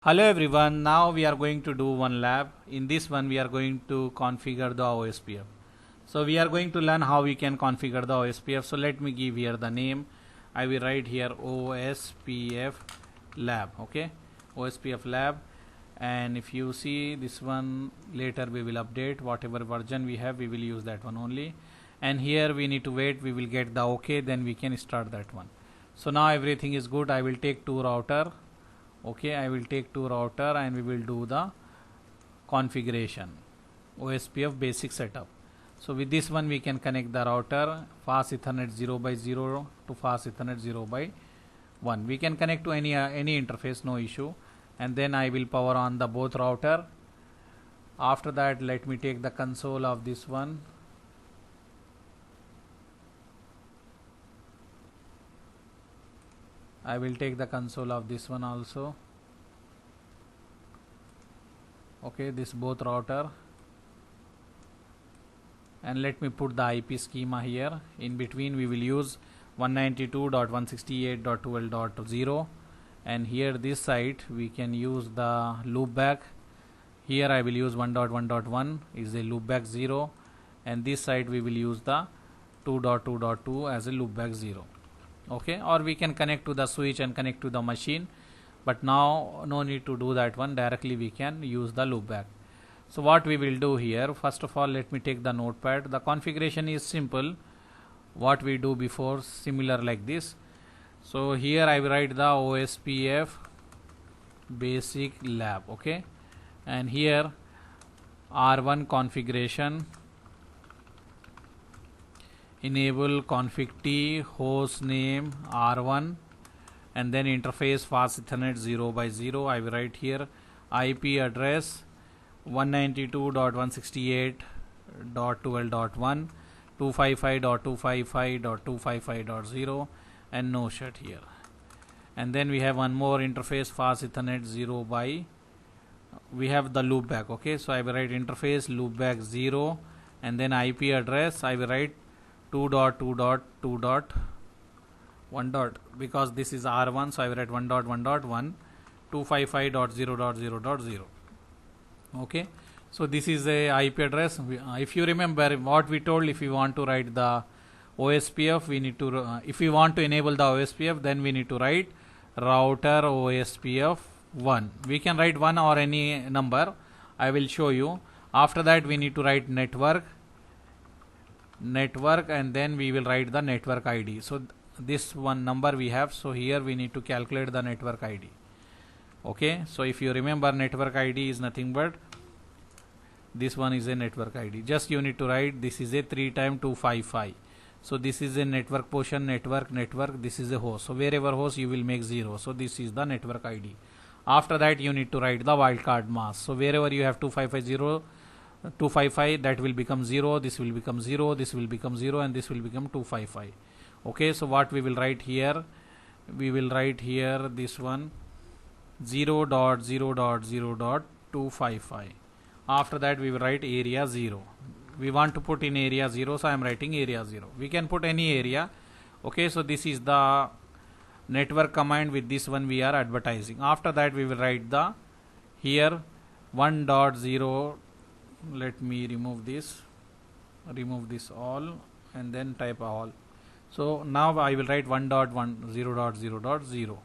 Hello everyone, now we are going to do one lab. In this one we are going to configure the OSPF. So we are going to learn how we can configure the OSPF. So let me give here the name. I will write here OSPF Lab, okay, OSPF Lab. And if you see this one, later we will update whatever version we have, we will use that one only. And here we need to wait, we will get the okay, then we can start that one. So now everything is good. I will take two router. Okay, I will take two router and we will do the configuration OSPF basic setup. So with this one we can connect the router fast Ethernet 0x0 to fast Ethernet 0x1. We can connect to any interface, no issue. And then I will power on the both router. After that, let me take the console of this one. I will take the console of this one also. Okay, this both router, and let me put the IP schema here. In between we will use 192.168.12.0, and here this side we can use the loopback. Here I will use 1.1.1 is a loopback 0, and this side we will use the 2.2.2 as a loopback 0. Okay, or we can connect to the switch and connect to the machine, but now no need to do that one, directly we can use the loopback. So what we will do here, first of all let me take the notepad. The configuration is simple, what we do before, similar like this. So here I will write the OSPF Basic Lab, okay, and here R1 configuration, enable config T, host name R1, and then interface fast Ethernet 0x0. I will write here IP address 192.168.12.1, 255.255.255.0, and no shut here. And then we have one more interface fast Ethernet 0 by, we have the loopback, okay, so I will write interface loopback 0, and then IP address I will write 2.2.2.1. Because this is R1, so I will write 1.1.1 255.0.0.0. okay, so this is a IP address. If you remember what we told, if we want to write the OSPF, we need to if we want to enable the OSPF, then we need to write router OSPF 1. We can write 1 or any number, I will show you. After that we need to write network, and then we will write the network ID. So this one number we have, so here we need to calculate the network ID. Okay, so if you remember, network ID is nothing but this one is a network ID. Just you need to write this is a 3 times 255. So this is a network portion, network, this is a host. So wherever host you will make 0. So this is the network ID. After that you need to write the wildcard mask. So wherever you have 255, that will become 0, this will become 0, this will become 0, and this will become 255. Okay, so what we will write here, we will write here this one 0.0.0.255. After that we will write area 0. We want to put in area 0, so I am writing area 0. We can put any area. Okay, so this is the network command, with this one we are advertising. After that we will write the here 1.0. Let me remove this all, and then type all. So now I will write 1.1.0.0.0.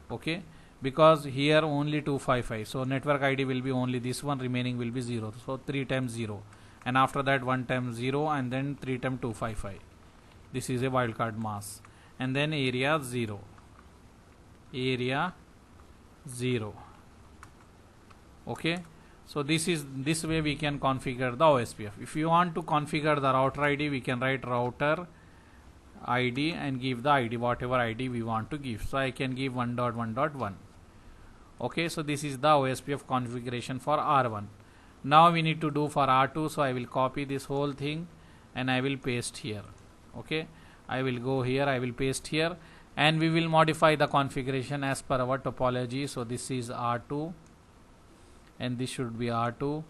okay, because here only 255, so network ID will be only this one, remaining will be 0. So 3 times 0, and after that 1 times 0, and then 3 times 255. This is a wildcard mask, and then area 0. Okay, so this way we can configure the OSPF. If you want to configure the router ID, we can write router ID and give the ID, whatever ID we want to give. So I can give 1.1.1. okay, so this is the OSPF configuration for R1. Now we need to do for R2, so I will copy this whole thing and I will paste here. Okay, I will go here, I will paste here, and we will modify the configuration as per our topology. So this is R2, and this should be R2,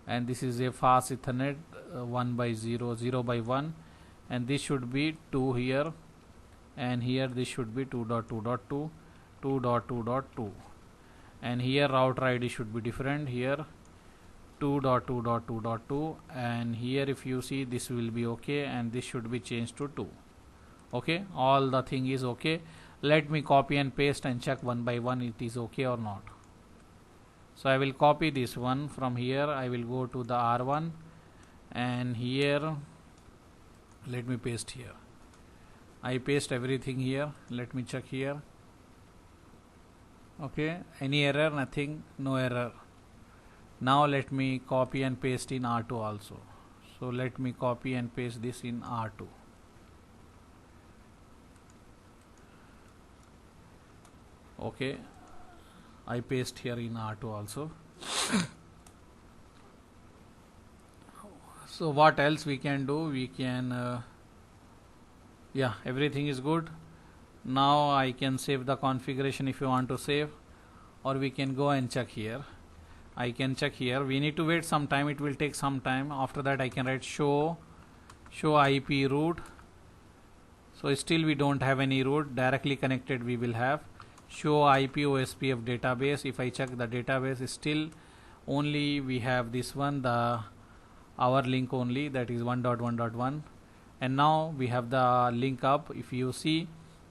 and this is a fast Ethernet 1/0, 0/1, and this should be 2 here, and here this should be 2.2.2, 2.2.2, and here router ID should be different, here 2.2.2.2, and here if you see this will be okay, and this should be changed to 2. Okay, all the thing is okay. Let me copy and paste and check one by one it is okay or not. So I will copy this one from here, I will go to the R1, and here let me paste here. I paste everything here. Let me check here. Okay, any error? Nothing, no error. Now let me copy and paste in R2 also. So let me copy and paste this in R2. Okay, I paste here in R2 also. So what else we can do? We can yeah, everything is good. Now I can save the configuration if you want to save, or we can go and check here. I can check here. We need to wait some time, it will take some time. After that I can write show IP root. So still we don't have any root, directly connected we will have. Show IP OSPF database. If I check the database, still only we have this one, the our link only, that is 1.1.1, and now we have the link up. If you see,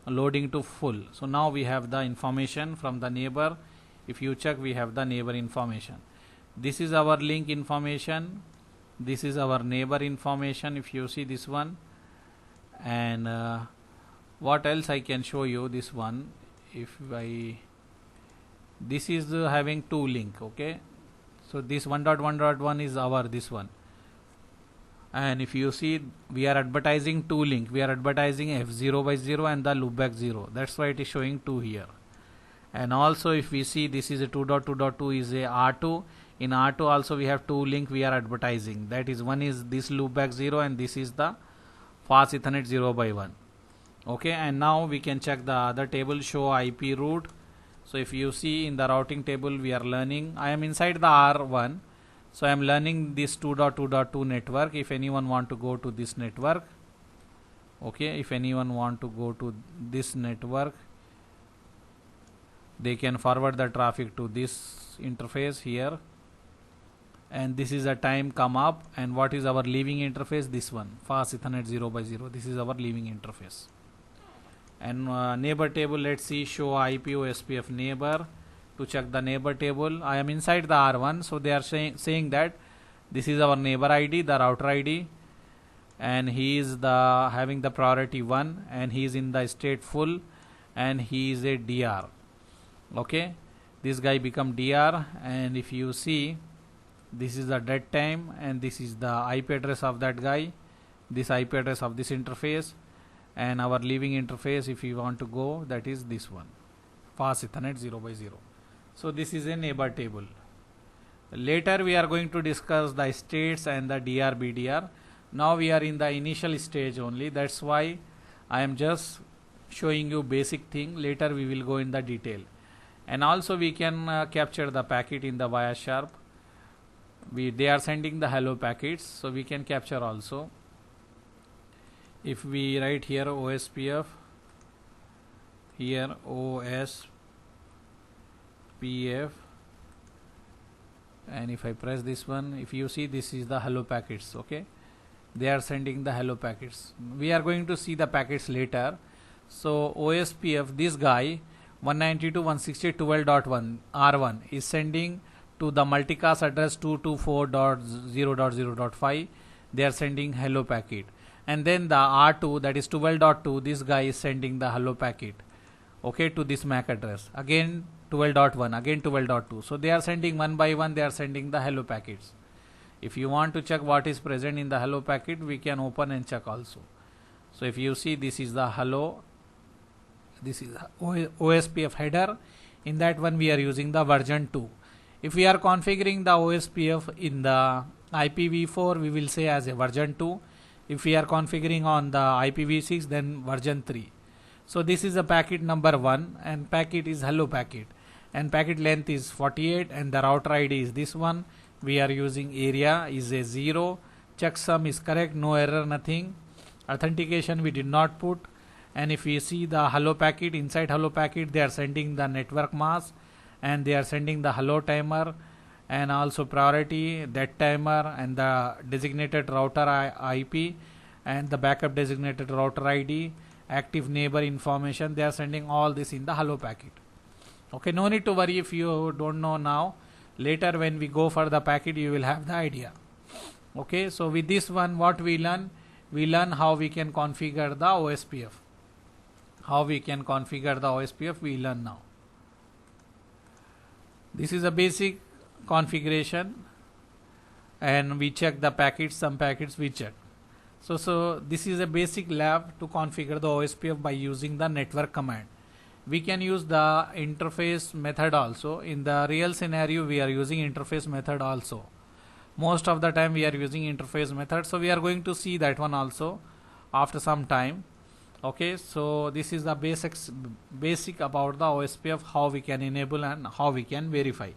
loading to full. So now we have the information from the neighbor. If you check, we have the neighbor information. This is our link information, this is our neighbor information, if you see this one. And what else I can show you? This one, if I, this is having two link. Okay, so this 1.1.1 is our this one, and if you see, we are advertising two link. We are advertising F0 by 0 and the loopback 0. That's why it is showing 2 here. And also if we see, this is a 2.2.2 is a R2. In R2 also we have two link we are advertising. That is, one is this loopback 0 and this is the fast Ethernet 0 by 1. Okay, and now we can check the other table, show IP root. So if you see in the routing table, we are learning, I am inside the R1. So I am learning this 2.2.2 network. If anyone want to go to this network, okay, if anyone want to go to this network, they can forward the traffic to this interface here, and this is a time come up. And what is our leaving interface? This one, fast Ethernet 0 by 0. This is our leaving interface. And neighbor table, let's see, show IP OSPF neighbor. To check the neighbor table, I am inside the R1, so they are saying that this is our neighbor ID, the router ID, and he is the having the priority 1, and he is in the state full, and he is a DR. Okay, this guy become DR, and if you see, this is the dead time, and this is the IP address of that guy, this IP address of this interface, and our leaving interface, if you want to go, that is this one, fast Ethernet 0 by 0. So this is a neighbor table. Later we are going to discuss the states and the DR BDR. Now we are in the initial stage only. That's why I am just showing you basic thing. Later we will go in the detail. And also we can capture the packet in the Wireshark. They are sending the hello packets, so we can capture also. If we write here OSPF, here OSPF, and if I press this one, if you see, this is the hello packets. Okay, they are sending the hello packets. We are going to see the packets later. So OSPF, this guy 192.168.12.1 R1 is sending to the multicast address 224.0.0.5. they are sending hello packet, and then the R2, that is 12.2, this guy is sending the hello packet, okay, to this MAC address, again 12.1, again 12.2. so they are sending one by one, they are sending the hello packets. If you want to check what is present in the hello packet, we can open and check also. So if you see, this is the hello, this is OSPF header. In that one we are using the version 2. If we are configuring the OSPF in the IPv4, we will say as a version 2. If we are configuring on the IPv6, then version 3. So this is a packet number 1, and packet is hello packet, and packet length is 48, and the router ID is this one. We are using area is a 0. Checksum is correct, no error, nothing. Authentication we did not put. And if we see the hello packet, inside hello packet they are sending the network mask, and they are sending the hello timer and also priority, dead timer, and the designated router IP and the backup designated router ID, active neighbor information. They are sending all this in the hello packet. Okay, no need to worry if you don't know now. Later when we go for the packet, you will have the idea. Okay, so with this one, what we learn? We learn how we can configure the OSPF. How we can configure the OSPF we learn now. This is a basic configuration, and we check the packets. Some packets we check. So this is a basic lab to configure the OSPF by using the network command. We can use the interface method also. In the real scenario, we are using interface method also. Most of the time we are using interface method, so we are going to see that one also after some time. Okay, so this is the basic about the OSPF, how we can enable and how we can verify.